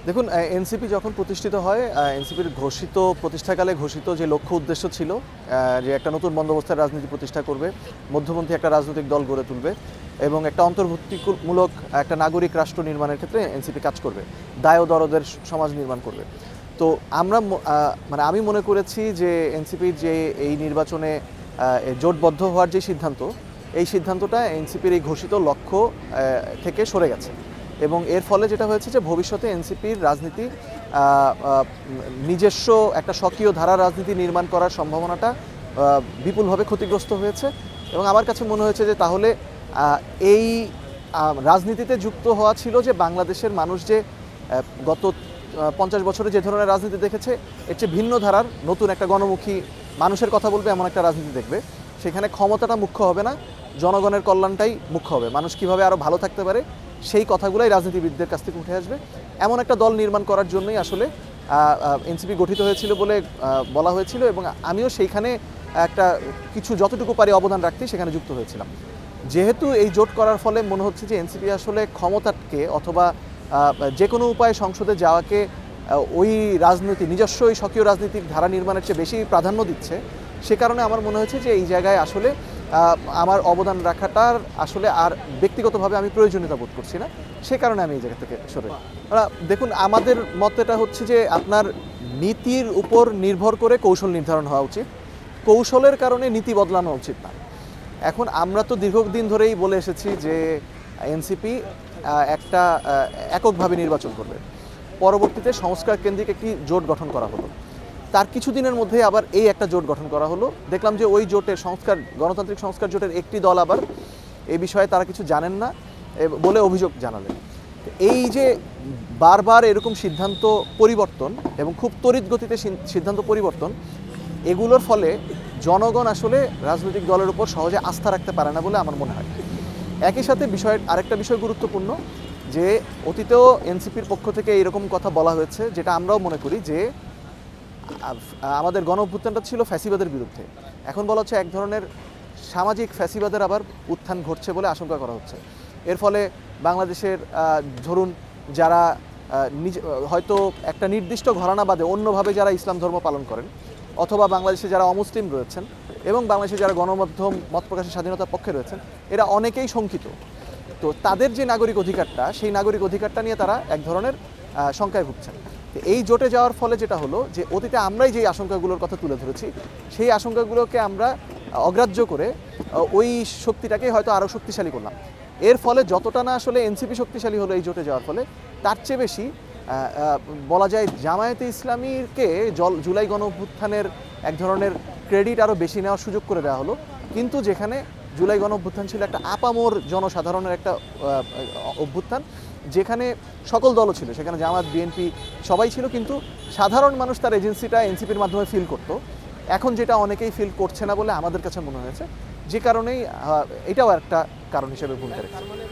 দেখুন, এনসিপি যখন প্রতিষ্ঠিত হয়, এনসিপির প্রতিষ্ঠাকালে ঘোষিত যে লক্ষ্য উদ্দেশ্য ছিল, যে একটা নতুন বন্দোবস্তের রাজনীতি প্রতিষ্ঠা করবে, মধ্যপন্থী একটা রাজনৈতিক দল গড়ে তুলবে এবং একটা অন্তর্ভুক্তিমূলক একটা নাগরিক রাষ্ট্র নির্মাণের ক্ষেত্রে এনসিপি কাজ করবে, দায় ও দরদের সমাজ নির্মাণ করবে। তো মানে আমি মনে করেছি যে এনসিপির যে এই নির্বাচনে জোটবদ্ধ হওয়ার যে সিদ্ধান্ত, এই সিদ্ধান্তটা এনসিপির এই ঘোষিত লক্ষ্য থেকে সরে গেছে এবং এর ফলে যেটা হয়েছে যে ভবিষ্যতে এনসিপির রাজনীতি নিজস্ব একটা স্বকীয় ধারা রাজনীতি নির্মাণ করার সম্ভাবনাটা বিপুলভাবে ক্ষতিগ্রস্ত হয়েছে। এবং আমার কাছে মনে হয়েছে যে তাহলে এই রাজনীতিতে যুক্ত হওয়া ছিল যে বাংলাদেশের মানুষ যে গত 50 বছরে যে ধরনের রাজনীতি দেখেছে, এর চেয়ে ভিন্ন ধারার নতুন একটা গণমুখী মানুষের কথা বলবে এমন একটা রাজনীতি দেখবে। সেখানে ক্ষমতাটা মুখ্য হবে না, জনগণের কল্যাণটাই মুখ্য হবে। মানুষ কীভাবে আরও ভালো থাকতে পারে সেই কথাগুলোই রাজনীতিবিদদের কাছ থেকে উঠে আসবে। এমন একটা দল নির্মাণ করার জন্যই আসলে এনসিপি গঠিত হয়েছিল বলে বলা হয়েছিল এবং আমিও সেইখানে একটা কিছু যতটুকু পারি অবদান রাখতে সেখানে যুক্ত হয়েছিলাম। যেহেতু এই জোট করার ফলে মনে হচ্ছে যে এনসিপি আসলে ক্ষমতাকে অথবা যে কোনো উপায়ে সংসদে যাওয়াকে ওই রাজনীতি নিজস্ব ওই স্বকীয় রাজনীতিক ধারা নির্মাণের চেয়ে বেশি প্রাধান্য দিচ্ছে। সে কারণে আমার মনে হয়েছে যে এই জায়গায় আসলে আমার অবদান রাখাটার আসলে আর ব্যক্তিগতভাবে আমি প্রয়োজনীয়তা বোধ করছি না, সে কারণে আমি এই জায়গা থেকে সরে। দেখুন, আমাদের মতটা হচ্ছে যে আপনার নীতির উপর নির্ভর করে কৌশল নির্ধারণ হওয়া উচিত, কৌশলের কারণে নীতি বদলানো উচিত না। এখন আমরা তো দীর্ঘদিন ধরেই বলে এসেছি যে এনসিপি একটা এককভাবে নির্বাচন করবে, পরবর্তীতে সংস্কার কেন্দ্রিক একটি জোট গঠন করা হলো, তার কিছুদিনের মধ্যে আবার এই একটা জোট গঠন করা হলো। দেখলাম যে ওই জোটের গণতান্ত্রিক সংস্কার জোটের একটি দল আবার এই বিষয়ে তারা কিছু জানেন না বলে অভিযোগ জানালেন। এই যে বারবার এরকম সিদ্ধান্ত পরিবর্তন এবং খুব তড়িৎ গতিতে সিদ্ধান্ত পরিবর্তন, এগুলোর ফলে জনগণ আসলে রাজনৈতিক দলের উপর সহজে আস্থা রাখতে পারে না বলে আমার মনে হয়। একই সাথে আরেকটা বিষয় গুরুত্বপূর্ণ যে অতীতেও এনসিপির পক্ষ থেকে এরকম কথা বলা হয়েছে, যেটা আমরাও মনে করি যে আমাদের গণঅভ্যুত্থানটা ছিল ফ্যাসিবাদের বিরুদ্ধে। এখন বলা হচ্ছে এক ধরনের সামাজিক ফ্যাসিবাদের আবার উত্থান ঘটছে বলে আশঙ্কা করা হচ্ছে। এর ফলে বাংলাদেশের ধরুন যারা হয়তো একটা নির্দিষ্ট ঘরানা বাদে অন্যভাবে যারা ইসলাম ধর্ম পালন করেন, অথবা বাংলাদেশে যারা অমুসলিম রয়েছেন এবং বাংলাদেশে যারা গণমাধ্যম মত প্রকাশের স্বাধীনতার পক্ষে রয়েছেন, এরা অনেকেই শঙ্কিত। তো তাদের যে নাগরিক অধিকারটা, সেই নাগরিক অধিকারটা নিয়ে তারা এক ধরনের শঙ্কায় ভুগছেন। এই জোটে যাওয়ার ফলে যেটা হলো যে অতীতে আমরাই যেই আশঙ্কাগুলোর কথা তুলে ধরেছি, সেই আশঙ্কাগুলোকে আমরা অগ্রাহ্য করে ওই শক্তিটাকে হয়তো আরও শক্তিশালী করলাম। এর ফলে যতটা না আসলে এনসিপি শক্তিশালী হলো এই জোটে যাওয়ার ফলে, তার চেয়ে বেশি বলা যায় জামায়াতে ইসলামীকে জুলাই গণঅভ্যুত্থানের এক ধরনের ক্রেডিট আরও বেশি নেওয়ার সুযোগ করে দেওয়া হলো। কিন্তু যেখানে জুলাই গণঅভ্যুত্থান ছিল একটা আপামর জনসাধারণের একটা অভ্যুত্থান, যেখানে সকল দলও ছিল, সেখানে জামায়াত বিএনপি সবাই ছিল, কিন্তু সাধারণ মানুষ তার এজেন্সিটা এনসিপির মাধ্যমে ফিল করতো। এখন যেটা অনেকেই ফিল করছে না বলে আমাদের কাছে মনে হয়েছে, যে কারণেই এটাও একটা কারণ হিসেবে ভূমিকা রেখেছে।